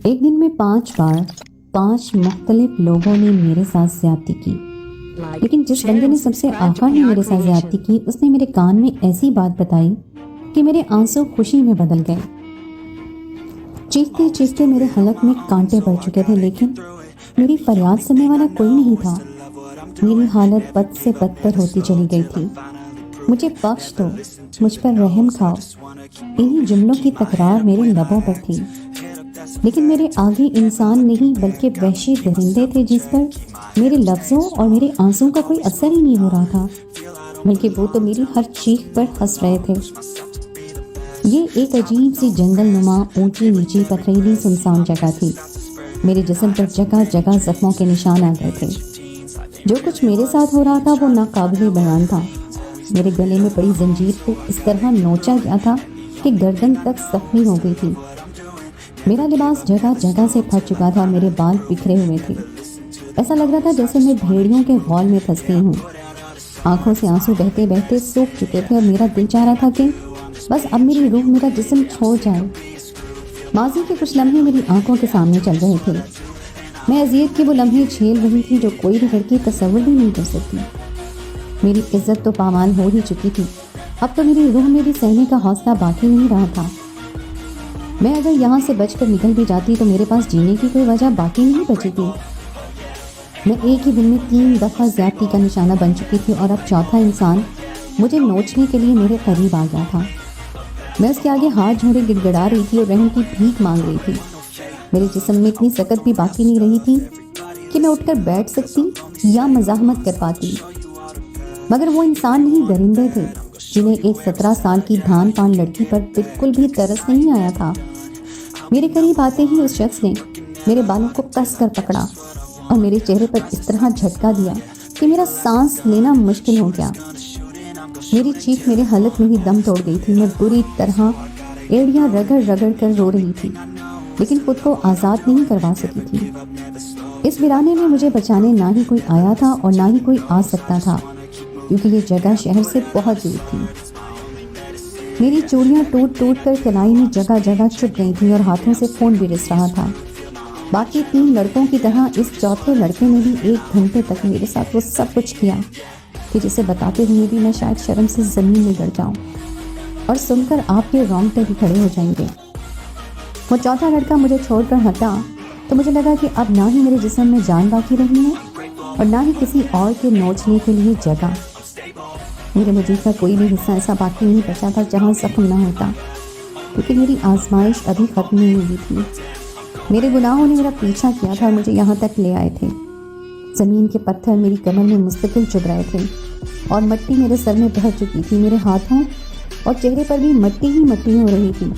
एक दिन में 5 बार 5 मुख्तलिफ लोगों ने मेरे साथ ज़्यादती की, लेकिन जिस बंदे ने सबसे आखिर में मेरे साथ ज़्यादती की उसने मेरे कान में ऐसी बात बताई कि मेरे आंसू खुशी में बदल गए। चीखते चीखते मेरे हलक में कांटे पड़ चुके थे, लेकिन मेरी फरियाद सुनने वाला कोई नहीं था। मेरी हालत बद से बदतर होती चली गई थी। मुझे बख्श दो, मुझ पर रहम खाओ, इन्हीं जुमलों की तकरार मेरे लबों पर थी। लेकिन मेरे आगे इंसान नहीं बल्कि वहशी दरिंदे थे जिस पर मेरे लफ्ज़ों और मेरे आंसू का कोई असर ही नहीं हो रहा था, बल्कि वो तो मेरी हर चीख पर हंस रहे थे। ये एक अजीब सी जंगल नुमा ऊंची नीची पथरीली सुनसान जगह थी। मेरे जिस्म पर जगह जगह जख्मों के निशान आ गए थे। जो कुछ मेरे साथ हो रहा था वो नाकाबिले बयान था। मेरे गले में पड़ी जंजीर को इस तरह नोचा गया था कि गर्दन तक जख्मी हो गई थी। मेरा लिबास जगह जगह से फट चुका था, मेरे बाल बिखरे हुए थे। ऐसा लग रहा था जैसे मैं भेड़ियों के गौल में फंस गई हूँ। आंखों से आंसू बहते बहते सूख चुके थे और मेरा दिल चाह रहा था कि बस अब मेरी रूह मेरा जिस्म छोड़ जाए। माजी के कुछ लम्हे मेरी आंखों के सामने चल रहे थे। मैं अजियत के वो लम्हे झेल रही थी जो कोई भी लड़की तसव्वुर भी नहीं कर सकती। मेरी इज्जत तो पामाल हो ही चुकी थी। अब तो मेरी रूह में भी सहने का हौसला बाकी नहीं रहा था। मैं अगर यहाँ से बचकर निकल भी जाती तो मेरे पास जीने की कोई वजह बाकी नहीं बची थी। मैं एक ही दिन में 3 दफ़ा ज़्यादती का निशाना बन चुकी थी और अब चौथा इंसान मुझे नोचने के लिए मेरे करीब आ गया था। मैं उसके आगे हाथ जोड़े गिड़गिड़ा रही थी और रहम की भीख मांग रही थी। मेरे जिस्म में इतनी सकत भी बाकी नहीं रही थी कि मैं उठकर बैठ सकती या मज़ाहमत कर पाती। मगर वो इंसान नहीं, दरिंदे थे जिन्हें एक 17 साल की धान पान लड़की पर बिल्कुल भी तरस नहीं आया था। मेरे करीब आते ही उस शख्स ने मेरे बालों को कस कर पकड़ा और मेरे चेहरे पर इस तरह झटका दिया कि मेरा सांस लेना मुश्किल हो गया। मेरी चीख मेरे हलक में ही दम तोड़ गई थी। मैं बुरी तरह एड़ियाँ रगड़ रगड़ कर रो रही थी, लेकिन खुद को आज़ाद नहीं करवा सकी थी। इस वीराने में मुझे बचाने ना ही कोई आया था और ना ही कोई आ सकता था, क्योंकि ये जगह शहर से बहुत दूर थी। मेरी चूड़ियाँ टूट टूट कर कलाई में जगह जगह चुभ गई थी और हाथों से खून भी रिस रहा था। बाकी 3 लड़कों की तरह इस चौथे लड़के ने भी 1 घंटे तक मेरे साथ वो सब कुछ किया कि जिसे बताते हुए भी मैं शायद शर्म से ज़मीन में गिर जाऊँ और सुनकर आपके रोंगटे भी खड़े हो जाएंगे। वो चौथा लड़का मुझे छोड़कर हटा तो मुझे लगा कि अब ना ही मेरे जिस्म में जान बाकी रही है और ना ही किसी और के नोचने के लिए जगह। मेरे वजूद का कोई भी हिस्सा ऐसा बाकी नहीं बचा था जहाँ जख्म ना होता, क्योंकि मेरी आजमाइश अभी ख़त्म नहीं हुई थी। मेरे गुनाहों ने मेरा पीछा किया था और मुझे यहाँ तक ले आए थे। ज़मीन के पत्थर मेरी कमर में मुस्तकिल चुभ रहे थे और मिट्टी मेरे सर में बह चुकी थी। मेरे हाथों और चेहरे पर भी मिट्टी ही मिट्टी हो रही थी।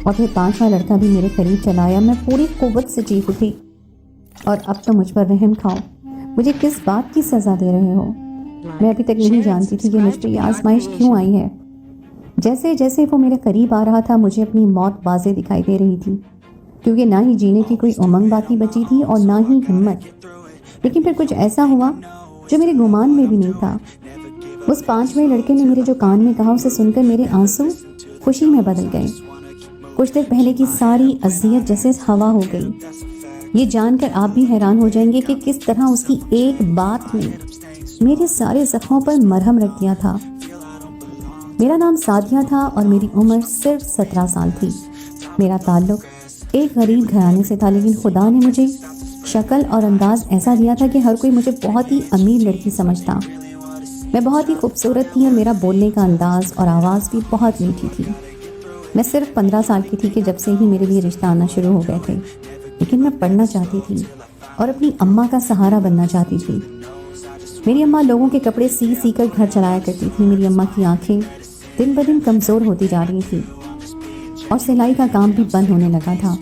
और फिर 5वां लड़का भी मेरे करीब चला आया। मैं पूरी कुव्वत से चीख उठी, और अब तो मुझ पर रहम खाओ, मुझे किस बात की सज़ा दे रहे हो? मैं अभी तक नहीं जानती थी कि मुझ पर यह आजमाइश क्यों आई है। जैसे जैसे वो मेरे करीब आ रहा था मुझे अपनी मौत वाज़े दिखाई दे रही थी, क्योंकि ना ही जीने की कोई उमंग बाकी बची थी और ना ही हिम्मत। लेकिन फिर कुछ ऐसा हुआ जो मेरे गुमान में भी नहीं था। उस 5वें लड़के ने मेरे जो कान में कहा उसे सुनकर मेरे आंसू खुशी में बदल गए। कुछ देर पहले की सारी अज़ियत जैसे हवा हो गई। ये जानकर आप भी हैरान हो जाएंगे कि किस तरह उसकी एक बात ने मेरे सारे जख्मों पर मरहम रख दिया था। मेरा नाम सादिया था और मेरी उम्र सिर्फ 17 साल थी। मेरा ताल्लुक एक गरीब घराने से था, लेकिन खुदा ने मुझे शक्ल और अंदाज ऐसा दिया था कि हर कोई मुझे बहुत ही अमीर लड़की समझता। मैं बहुत ही खूबसूरत थी और मेरा बोलने का अंदाज और आवाज़ भी बहुत मीठी थी। मैं सिर्फ 15 साल की थी कि जब से ही मेरे लिए रिश्ता आना शुरू हो गए थे, लेकिन मैं पढ़ना चाहती थी और अपनी अम्मा का सहारा बनना चाहती थी। मेरी अम्मा लोगों के कपड़े सी सी कर घर चलाया करती थी। मेरी अम्मा की आंखें दिन ब दिन कमज़ोर होती जा रही थी और सिलाई का काम भी बंद होने लगा था।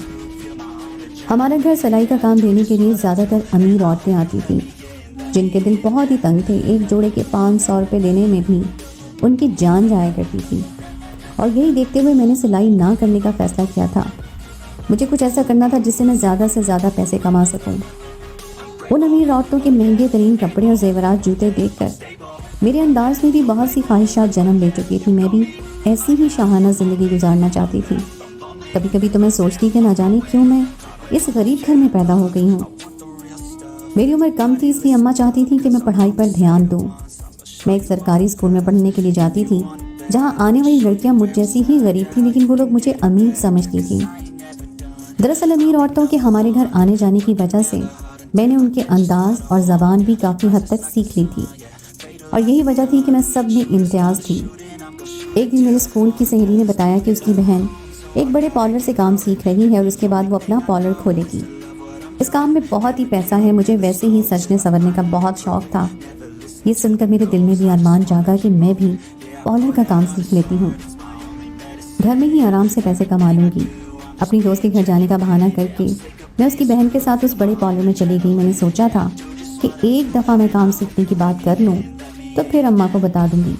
हमारे घर सिलाई का काम देने के लिए ज़्यादातर अमीर औरतें आती थीं, जिनके दिल बहुत ही तंग थे। एक जोड़े के 500 रुपये देने में भी उनकी जान जाया करती थी। और यही देखते हुए मैंने सिलाई ना करने का फ़ैसला किया था। मुझे कुछ ऐसा करना था जिससे मैं ज़्यादा से ज़्यादा पैसे कमा सकूं। उन अमीर औरतों के महंगे तरीन कपड़े और जेवरात जूते देखकर मेरे अंदाज में भी बहुत सी ख्वाहिशात जन्म ले चुकी थी। मैं भी ऐसी ही शाहाना ज़िंदगी गुजारना चाहती थी। कभी कभी तो मैं सोचती कि ना जाने क्यों मैं इस गरीब घर में पैदा हो गई हूँ। मेरी उम्र कम थी, इसलिए अम्मा चाहती थी कि मैं पढ़ाई पर ध्यान दूँ। मैं एक सरकारी स्कूल में पढ़ने के लिए जाती थी, जहाँ आने वाली लड़कियाँ मुझ जैसी ही गरीब थी, लेकिन वो लोग मुझे अमीर समझती थी। दरअसल अमीर औरतों के हमारे घर आने जाने की वजह से मैंने उनके अंदाज और ज़बान भी काफ़ी हद तक सीख ली थी, और यही वजह थी कि मैं सब में इम्तियाज़ थी। एक दिन मेरे स्कूल की सहेली ने बताया कि उसकी बहन एक बड़े पार्लर से काम सीख रही है और उसके बाद वो अपना पार्लर खोलेगी। इस काम में बहुत ही पैसा है। मुझे वैसे ही सजने संवरने का बहुत शौक़ था। ये सुनकर मेरे दिल में भी अरमान जागा कि मैं भी पार्लर का काम सीख लेती हूँ। घर में ही आराम से पैसे कमा लूँगी। अपनी दोस्त के घर जाने का बहाना करके मैं उसकी बहन के साथ उस बड़े पार्लर में चली गई। मैंने सोचा था कि एक दफ़ा मैं काम सीखने की बात कर लूँ तो फिर अम्मा को बता दूँगी।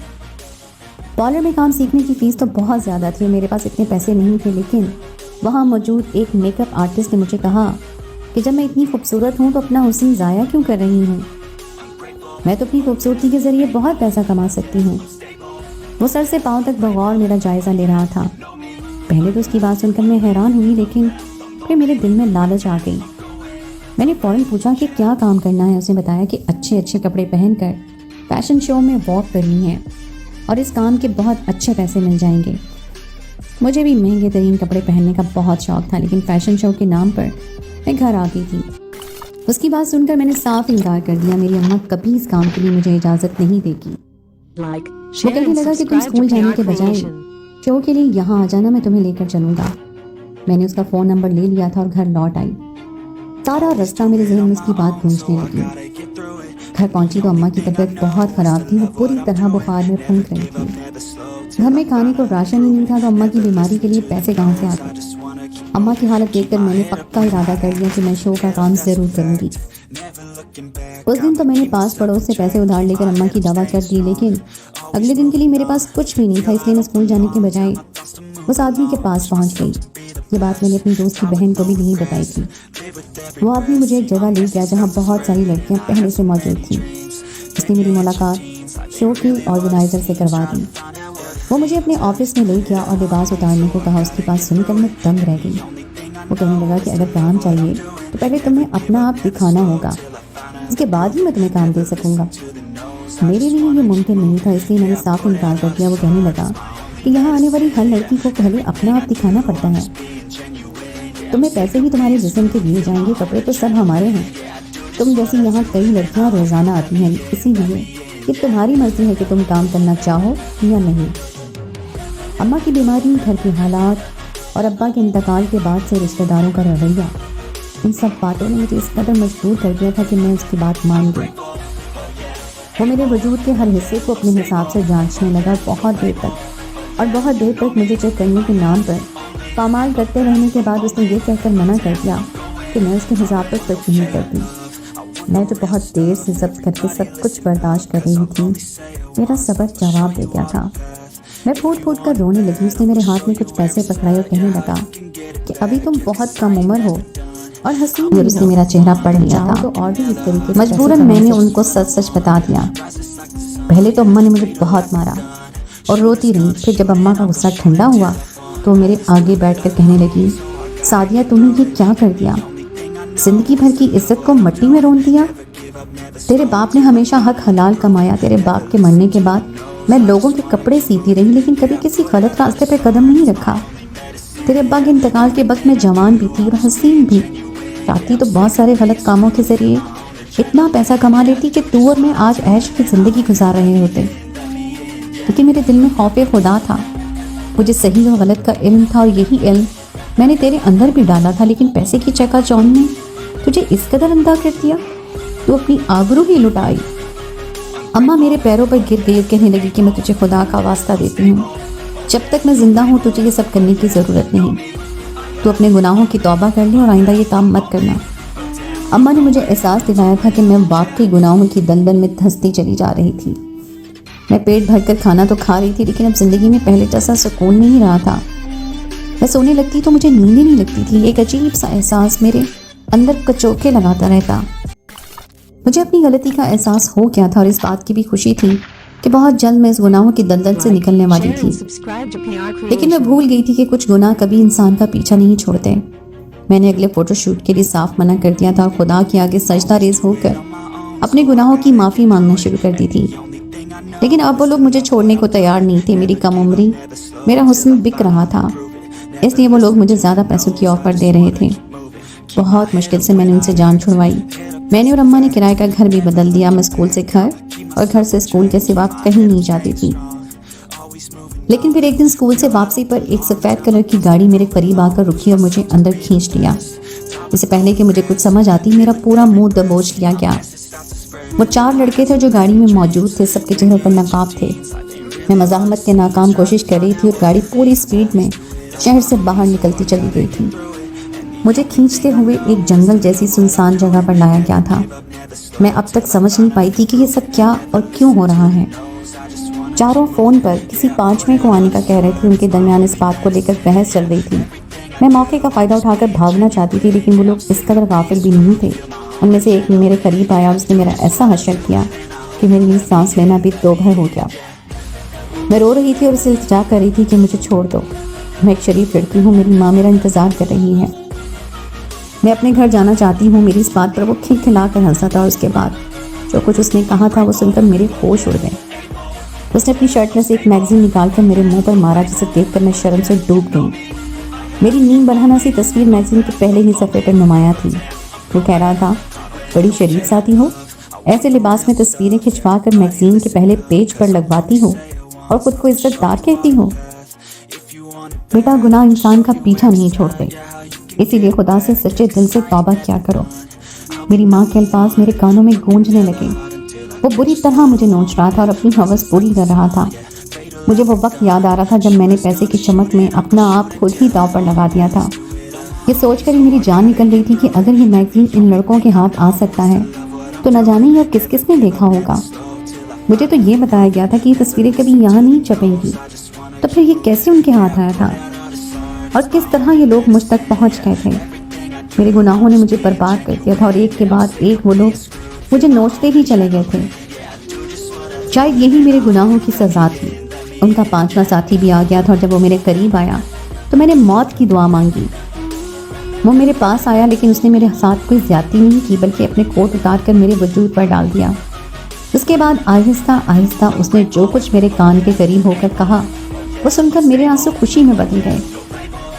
पार्लर में काम सीखने की फ़ीस तो बहुत ज़्यादा थी, मेरे पास इतने पैसे नहीं थे, लेकिन वहाँ मौजूद एक मेकअप आर्टिस्ट ने मुझे कहा कि जब मैं इतनी खूबसूरत हूँ तो अपना हुस्न ज़ाया क्यों कर रही हूँ, मैं तो अपनी खूबसूरती के ज़रिए बहुत पैसा कमा सकती हूँ। वो सर से पाँव तक बगौर मेरा जायज़ा ले रहा था। पहले तो उसकी बात सुनकर मैं हैरान हुई, लेकिन फिर मेरे दिल में लालच आ गई। मैंने फ़ौरन पूछा कि क्या काम करना है। उसने बताया कि अच्छे अच्छे कपड़े पहनकर फैशन शो में वॉक करनी है और इस काम के बहुत अच्छे पैसे मिल जाएंगे। मुझे भी महंगे तरीन कपड़े पहनने का बहुत शौक़ था, लेकिन फ़ैशन शो के नाम पर मैं घर आ गई थी। उसकी बात सुनकर मैंने साफ इनकार कर दिया। मेरी अम्मा कभी इस काम के लिए मुझे इजाज़त नहीं देगी। वो कहने लगा कि तुम स्कूल जाने के बजाय शो के लिए यहाँ आ जाना, मैं तुम्हें लेकर चलूँगा। मैंने उसका फ़ोन नंबर ले लिया था और घर लौट आई। सारा रास्ता मेरे जहन में उसकी बात गूंजने लगी। घर पहुंची तो अम्मा की तबीयत बहुत ख़राब थी। वो पूरी तरह बुखार में फूंक रही थी। घर में खाने को राशन ही नहीं था, तो अम्मा की बीमारी के लिए पैसे कहाँ से आते। अम्मा की हालत देखकर मैंने पक्का इरादा कर लिया कि मैं शो का काम ज़रूर करूँगी। उस दिन तो मैंने पास पड़ोस से पैसे उधार लेकर अम्मा की दवा कर दी, लेकिन अगले दिन के लिए मेरे पास कुछ भी नहीं था, इसलिए मैं स्कूल जाने के बजाय उस आदमी के पास पहुंच गई। ये बात मैंने अपनी दोस्त की बहन को भी नहीं बताई थी। वो आदमी मुझे एक जगह ले गया जहाँ बहुत सारी लड़कियाँ पहले से मौजूद थीं। उसने मेरी मुलाकात शो की ऑर्गेनाइज़र से करवा दी। वो मुझे अपने ऑफिस में ले गया और लिबास उतारने को कहा। उसकी बात सुनकर मैं दंग रह गई। वो कहने लगा कि अगर काम चाहिए तो पहले तुम्हें अपना आप दिखाना होगा, इसके बाद ही मैं तुम्हें काम दे सकूँगा। मेरे लिए ये मुमकिन नहीं था, इसलिए मैंने साफ इनकार कर दिया। वो कहने लगा कि यहाँ आने वाली हर लड़की को पहले अपना आप दिखाना पड़ता है। तुम्हें पैसे भी तुम्हारे जिस्म के दिए जाएंगे, कपड़े तो सब हमारे हैं। तुम जैसी यहाँ कई लड़कियाँ रोज़ाना आती हैं, इसीलिए ये तुम्हारी मर्जी है कि तुम काम करना चाहो या नहीं। अम्मा की बीमारी, घर के हालात और अब्बा के इंतकाल के बाद से रिश्तेदारों का रवैया, इन सब बातों ने मुझे इस कदर मजबूर कर दिया था कि मैं उसकी बात मान गई। वो मेरे वजूद के हर हिस्से को अपने हिसाब से जांचने लगा। बहुत देर तक मुझे चेक करने के नाम पर पामाल करते रहने के बाद उसने ये कहकर मना कर दिया कि मैं उसके हिसाब पर कुछ नहीं करती। मैं जो बहुत देर से जब्त करके सब कुछ बर्दाश्त कर रही थी, मेरा सब्र जवाब दे गया था। मैं फूट कर रोने लगी। उसने मेरे हाथ में कुछ पैसे पकड़ाए और कहने लगा कि अभी तुम बहुत कम उम्र हो और हसीन। जब उसने मेरा चेहरा पढ़ लिया था तो और भी इस तरीके मजबूरन मैंने उनको सच बता दिया। पहले तो अम्मा ने मुझे बहुत मारा और रोती रही। फिर जब अम्मा का गुस्सा ठंडा हुआ तो मेरे आगे बैठकर कहने लगी, सादिया तुमने ये क्या कर दिया? जिंदगी भर की इज्जत को मट्टी में रोन दिया। तेरे बाप ने हमेशा हक हलाल कमाया। तेरे बाप के मरने के बाद मैं लोगों के कपड़े सीती रही, लेकिन कभी किसी गलत रास्ते पर कदम नहीं रखा। तेरे अब्बा के इंतकाल के वक्त मैं जवान भी थी और हसीन भी। चाहती तो बहुत सारे गलत कामों के जरिए इतना पैसा कमा लेती कि तू और मैं आज ऐश की ज़िंदगी गुजार रहे होते, लेकिन मेरे दिल में खौफ खुदा था। मुझे सही और गलत का इल्म था और यही इल्म मैंने तेरे अंदर भी डाला था, लेकिन पैसे की चकाचौंध ने तुझे इस कदर अंधा कर दिया, तू अपनी आबरू ही लुटाई। अम्मा मेरे पैरों पर गिर गई और कहने लगी कि मैं तुझे खुदा का वास्ता देती हूँ, जब तक मैं जिंदा हूँ तुझे ये सब करने की ज़रूरत नहीं। तू अपने गुनाहों की तौबा कर ले और आइंदा ये काम मत करना। अम्मा ने मुझे एहसास दिलाया था कि मैं वाकई गुनाहों की दलदल में धंसती चली जा रही थी। मैं पेट भरकर खाना तो खा रही थी, लेकिन अब जिंदगी में पहले जैसा सुकून नहीं रहा था। मैं सोने लगती तो मुझे नींद ही नहीं लगती थी। एक अजीब सा एहसास मेरे अंदर कचोके लगाता रहता। मुझे अपनी गलती का एहसास हो गया था और इस बात की भी खुशी थी कि बहुत जल्द मैं इस गुनाहों की दलदल से निकलने वाली थी। लेकिन मैं भूल गई थी कि कुछ गुनाह कभी इंसान का पीछा नहीं छोड़ते। میں نے اگلے فوٹو شوٹ کے لیے صاف منع کر دیا تھا اور خدا کے آگے سجدہ ریز ہو کر اپنے گناہوں کی معافی مانگنا شروع کر دی تھی. لیکن اب وہ لوگ مجھے چھوڑنے کو تیار نہیں تھے. میری کم عمری، میرا حسن بک رہا تھا، اس لیے وہ لوگ مجھے زیادہ پیسوں کی آفر دے رہے تھے. بہت مشکل سے میں نے ان سے جان چھڑوائی. میں نے اور اماں نے کرائے کا گھر بھی بدل دیا. میں اسکول سے گھر اور گھر سے اسکول کے سوا کہیں نہیں جاتی تھی. لیکن پھر ایک دن اسکول سے واپسی پر ایک سفید کلر کی گاڑی میرے قریب آ کر رکی اور مجھے اندر کھینچ لیا. اس سے پہلے کہ مجھے کچھ سمجھ آتی میرا پورا منہ دبوچ لیا گیا. وہ 4 لڑکے تھے جو گاڑی میں موجود تھے. سب کے چہروں پر نقاب تھے. میں مزاحمت کے ناکام کوشش کر رہی تھی اور گاڑی پوری سپیڈ میں شہر سے باہر نکلتی چلی گئی تھی. مجھے کھینچتے ہوئے ایک جنگل جیسی سنسان جگہ پر لایا گیا تھا. میں اب تک سمجھ نہیں پائی تھی کہ یہ سب کیا اور کیوں ہو رہا ہے. چاروں فون پر کسی 5ویں کو آنے کا کہہ رہے تھے. ان کے درمیان اس بات کو لے کر بحث چل رہی تھی. میں موقع کا فائدہ اٹھا کر بھاگنا چاہتی تھی، لیکن وہ لوگ اس قدر غافل بھی نہیں تھے. ان میں سے ایک میرے قریب آیا اور اس نے میرا ایسا حشر کیا کہ میرے لیے سانس لینا بھی دوبھر ہو گیا. میں رو رہی تھی اور اسے التجا کر رہی تھی کہ مجھے چھوڑ دو. میں ایک شریف لڑکی ہوں، میری ماں میرا انتظار کر رہی ہے. میں اپنے گھر جانا چاہتی ہوں. میری اس بات پر وہ کھلکھلا کر ہنسا تھا اور اس کے بعد جو کچھ اس نے کہا تھا وہ سن کر میرے ہوش اڑ گئے. اس نے اپنی شرٹ میں سے ایک میگزین نکال کر میرے منہ پر مارا، جسے دیکھ کر میں شرم سے ڈوب گئی. میری نیم برہنہ سی تصویر میگزین کے پہلے ہی صفحے پر نمایاں تھی. وہ کہہ رہا تھا، بڑی شریف ساتھی ہو، ایسے لباس میں تصویریں کھنچوا کر میگزین کے پہلے پیج پر لگواتی ہو اور خود کو عزت دار کہتی ہو. بیٹا، گناہ انسان کا پیچھا نہیں چھوڑتے، اسی لیے خدا سے سچے دل سے توبہ کیا کرو. میری ماں کے الفاظ میرے کانوں میں گونجنے لگے. وہ بری طرح مجھے نوچ رہا تھا اور اپنی ہوس پوری کر رہا تھا. مجھے وہ وقت یاد آ رہا تھا جب میں نے پیسے کی چمک میں اپنا آپ خود ہی داؤ پر لگا دیا تھا. یہ سوچ کر ہی میری جان نکل رہی تھی کہ اگر یہ میگزین ان لڑکوں کے ہاتھ آ سکتا ہے تو نہ جانے یہ کس کس نے دیکھا ہوگا. مجھے تو یہ بتایا گیا تھا کہ یہ تصویریں کبھی یہاں نہیں چھپیں گی، تو پھر یہ کیسے ان کے ہاتھ آیا تھا اور کس طرح یہ لوگ مجھ تک پہنچ گئے تھے. میرے گناہوں نے مجھے برباد کر دیا تھا اور ایک کے بعد ایک وہ لوگ مجھے نوچتے ہی چلے گئے تھے. شاید یہی میرے گناہوں کی سزا تھی. ان کا 5واں ساتھی بھی آ گیا تھا اور جب وہ میرے قریب آیا تو میں نے موت کی دعا مانگی. وہ میرے پاس آیا لیکن اس نے میرے ساتھ کوئی زیادتی نہیں کی، بلکہ اپنے کوٹ اتار کر میرے وجود پر ڈال دیا. اس کے بعد آہستہ آہستہ اس نے جو کچھ میرے کان کے قریب ہو کر کہا وہ سن کر میرے آنسو خوشی میں بدل گئے.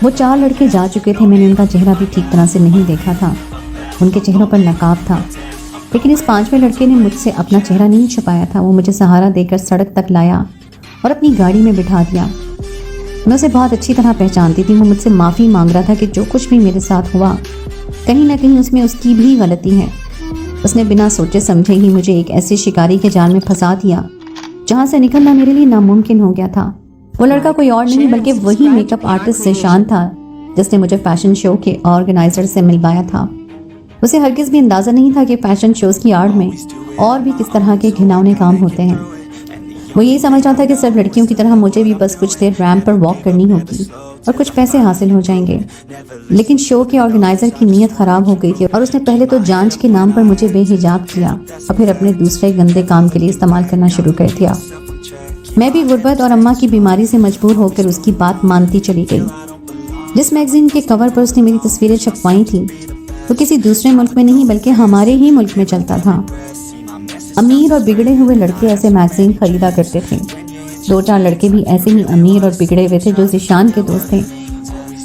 وہ 4 لڑکے جا چکے تھے. میں نے ان کا چہرہ بھی ٹھیک طرح سے نہیں دیکھا تھا. ان کے چہروں پر نقاب تھا، لیکن اس 5ویں لڑکے نے مجھ سے اپنا چہرہ نہیں چھپایا تھا. وہ مجھے سہارا دے کر سڑک تک لایا اور اپنی گاڑی میں بٹھا دیا. میں اسے بہت اچھی طرح پہچانتی تھی. وہ مجھ سے معافی مانگ رہا تھا کہ جو کچھ بھی میرے ساتھ ہوا کہیں نہ کہیں اس میں اس کی بھی غلطی ہے. اس نے بنا سوچے سمجھے ہی مجھے ایک ایسے شکاری کے جال میں پھنسا دیا جہاں سے نکلنا میرے لیے ناممکن ہو گیا تھا. وہ لڑکا کوئی اور نہیں بلکہ وہی میک اپ آرٹسٹ ذیشان تھا جس نے مجھے فیشن شو کے آرگنائزر سے ملوایا تھا. اسے ہرگز بھی اندازہ نہیں تھا کہ فیشن شوز کی آڑ میں اور بھی کس طرح کے گھناؤنے کام ہوتے ہیں. وہ یہی سمجھ رہا تھا کہ سب لڑکیوں کی طرح مجھے بھی بس کچھ دیر ریمپ پر واک کرنی ہوگی اور کچھ پیسے حاصل ہو جائیں گے. لیکن شو کے آرگنائزر کی نیت خراب ہو گئی تھی اور اس نے پہلے تو جانچ کے نام پر مجھے بے حجاب کیا اور پھر اپنے دوسرے گندے کام کے لیے استعمال کرنا شروع کر دیا. میں بھی غربت اور اماں کی بیماری سے مجبور ہو کر اس کی بات مانتی چلی گئی. جس میگزین کے کور پر اس نے میری تصویریں چھپوائی تھیں وہ کسی دوسرے ملک میں نہیں بلکہ ہمارے ہی ملک میں چلتا تھا. امیر اور بگڑے ہوئے لڑکے ایسے میگزین خریدا کرتے تھے. 2-4 لڑکے بھی ایسے ہی امیر اور بگڑے ہوئے تھے جو ذیشان کے دوست تھے.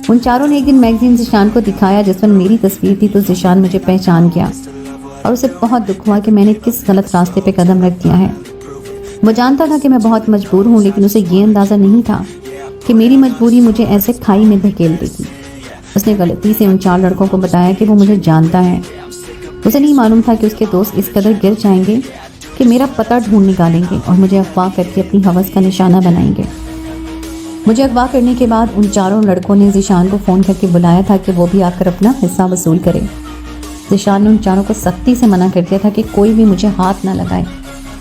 ان چاروں نے ایک دن میگزین ذیشان کو دکھایا جس پر میری تصویر تھی تو ذیشان مجھے پہچان گیا اور اسے بہت دکھ ہوا کہ میں نے کس غلط راستے پہ قدم رکھ دیا ہے. وہ جانتا تھا کہ میں بہت مجبور ہوں، لیکن اسے یہ اندازہ نہیں تھا کہ میری مجبوری مجھے ایسے کھائی میں دھکیل دے گی. اس نے غلطی سے ان 4 لڑکوں کو بتایا کہ وہ مجھے جانتا ہے. اسے نہیں معلوم تھا کہ اس کے دوست اس قدر گر جائیں گے کہ میرا پتہ ڈھونڈ نکالیں گے اور مجھے اغوا کر کے اپنی ہوس کا نشانہ بنائیں گے. مجھے اغوا کرنے کے بعد ان 4 لڑکوں نے ذیشان کو فون کر کے بلایا تھا کہ وہ بھی آ کر اپنا حصہ وصول کرے. ذیشان نے ان 4 کو سختی سے منع کر دیا تھا کہ کوئی بھی مجھے ہاتھ نہ لگائے،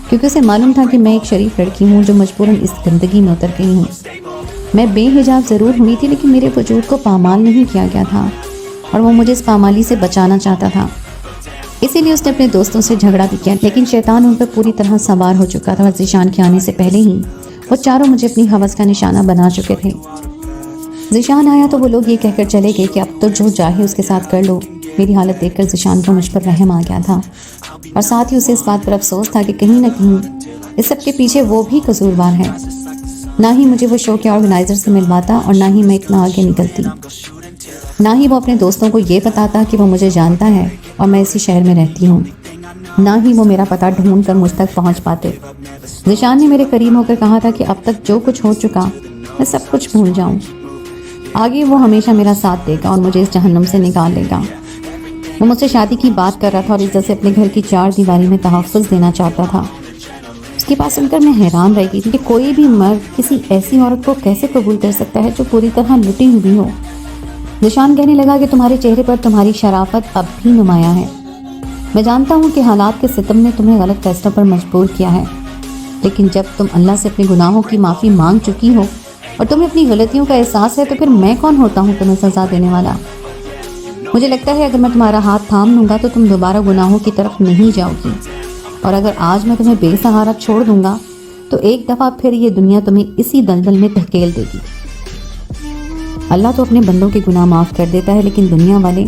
کیونکہ اسے معلوم تھا کہ میں ایک شریف لڑکی ہوں جو مجبوراً اس گندگی میں اتر گئی ہوں. میں بے حجاب ضرور ہوئی تھی لیکن میرے وجود کو پامال نہیں کیا گیا تھا اور وہ مجھے اس پامالی سے بچانا چاہتا تھا. اسی لیے اس نے اپنے دوستوں سے جھگڑا بھی کیا، لیکن شیطان ان پر پوری طرح سوار ہو چکا تھا اور ذیشان کے آنے سے پہلے ہی وہ 4 مجھے اپنی ہوس کا نشانہ بنا چکے تھے. ذیشان آیا تو وہ لوگ یہ کہہ کر چلے گئے کہ اب تو جو چاہے اس کے ساتھ کر لو۔ میری حالت دیکھ کر ذیشان کو مجھ پر رحم آ گیا تھا، اور ساتھ ہی اسے اس بات پر افسوس تھا کہ کہیں نہ کہیں اس سب کے پیچھے وہ بھی قصوروار ہے۔ نہ ہی مجھے وہ شو کے آرگنائزر سے ملواتا، اور نہ ہی میں اتنا آگے نکلتی، نہ ہی وہ اپنے دوستوں کو یہ بتاتا کہ وہ مجھے جانتا ہے اور میں اسی شہر میں رہتی ہوں، نہ ہی وہ میرا پتہ ڈھونڈ کر مجھ تک پہنچ پاتے۔ ذیشان نے میرے قریب ہو کر کہا تھا کہ اب تک جو کچھ ہو چکا میں سب کچھ بھول جاؤں، آگے وہ ہمیشہ میرا ساتھ دے گا اور مجھے اس جہنم سے نکال لے گا۔ وہ مجھ سے شادی کی بات کر رہا تھا اور عزت سے اپنے گھر کی 4 دیواری میں تحفظ دینا چاہتا تھا۔ اس کی بات سن کر میں حیران رہ گئی تھی کہ کوئی بھی مرد کسی ایسی عورت کو کیسے قبول کر سکتا ہے جو پوری طرح لٹی ہوئی ہو۔ ذیشان کہنے لگا کہ تمہارے چہرے پر تمہاری شرافت اب بھی نمایاں ہے۔ میں جانتا ہوں کہ حالات کے ستم نے تمہیں غلط فیصلوں پر مجبور کیا ہے، لیکن جب تم اللہ سے اپنے گناہوں کی معافی مانگ چکی ہو اور تمہیں اپنی غلطیوں کا احساس ہے، تو پھر میں کون ہوتا ہوں تمہیں سزا دینے والا؟ مجھے لگتا ہے اگر میں تمہارا ہاتھ تھام لوں گا تو تم دوبارہ گناہوں کی طرف نہیں جاؤ گی، اور اگر آج میں تمہیں بے سہارا چھوڑ دوں گا تو ایک دفعہ پھر یہ دنیا تمہیں اسی دلدل میں دھکیل دے گی۔ اللہ تو اپنے بندوں کے گناہ معاف کر دیتا ہے، لیکن دنیا والے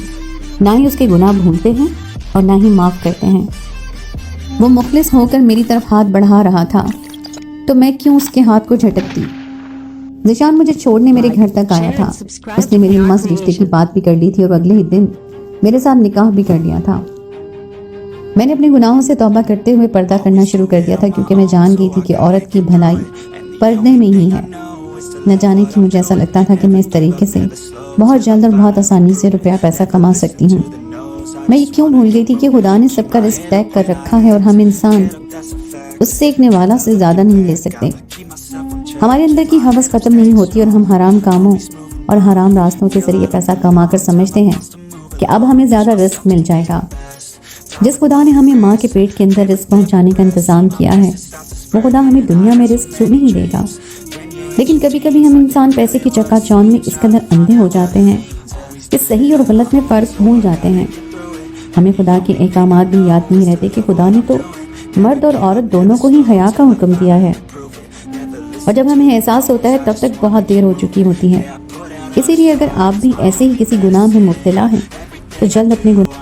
نہ ہی اس کے گناہ بھولتے ہیں اور نہ ہی معاف کرتے ہیں۔ وہ مخلص ہو کر میری طرف ہاتھ بڑھا رہا تھا تو میں کیوں اس کے ہاتھ کو جھٹکتی؟ ذیشان مجھے چھوڑنے میرے گھر تک آیا تھا۔ اس نے میری مس رشتے کی بات بھی کر لی تھی اور اگلے ہی دن میرے ساتھ نکاح بھی کر لیا تھا۔ میں نے اپنے گناہوں سے توبہ کرتے ہوئے پردہ کرنا شروع کر دیا تھا، کیونکہ میں جان گئی تھی کہ عورت کی بھلائی پردے میں ہی ہے۔ نہ جانے کہ مجھے ایسا لگتا تھا کہ میں اس طریقے سے بہت جلد اور بہت آسانی سے روپیہ پیسہ کما سکتی ہوں۔ میں یہ کیوں بھول گئی تھی کہ خدا نے سب کا رزق طے کر رکھا ہے اور ہم انسان اس سیکھنے والا سے زیادہ نہیں لے سکتے۔ ہمارے اندر کی ہوس ختم نہیں ہوتی اور ہم حرام کاموں اور حرام راستوں کے ذریعے پیسہ کما کر سمجھتے ہیں کہ اب ہمیں زیادہ رزق مل جائے گا۔ جس خدا نے ہمیں ماں کے پیٹ کے اندر رزق پہنچانے کا انتظام کیا ہے، وہ خدا ہمیں دنیا میں رزق کیوں نہیں دے گا؟ لیکن کبھی کبھی ہم انسان پیسے کی چکا چوند میں اس قدر اندھے ہو جاتے ہیں کہ صحیح اور غلط میں فرق بھول جاتے ہیں۔ ہمیں خدا کے احکامات بھی یاد نہیں رہتے کہ خدا نے تو مرد اور عورت دونوں کو ہی حیا کا حکم دیا ہے، اور جب ہمیں احساس ہوتا ہے تب تک بہت دیر ہو چکی ہوتی ہے۔ اسی لیے اگر آپ بھی ایسے ہی کسی گناہ میں مبتلا ہیں تو جلد اپنے گناہ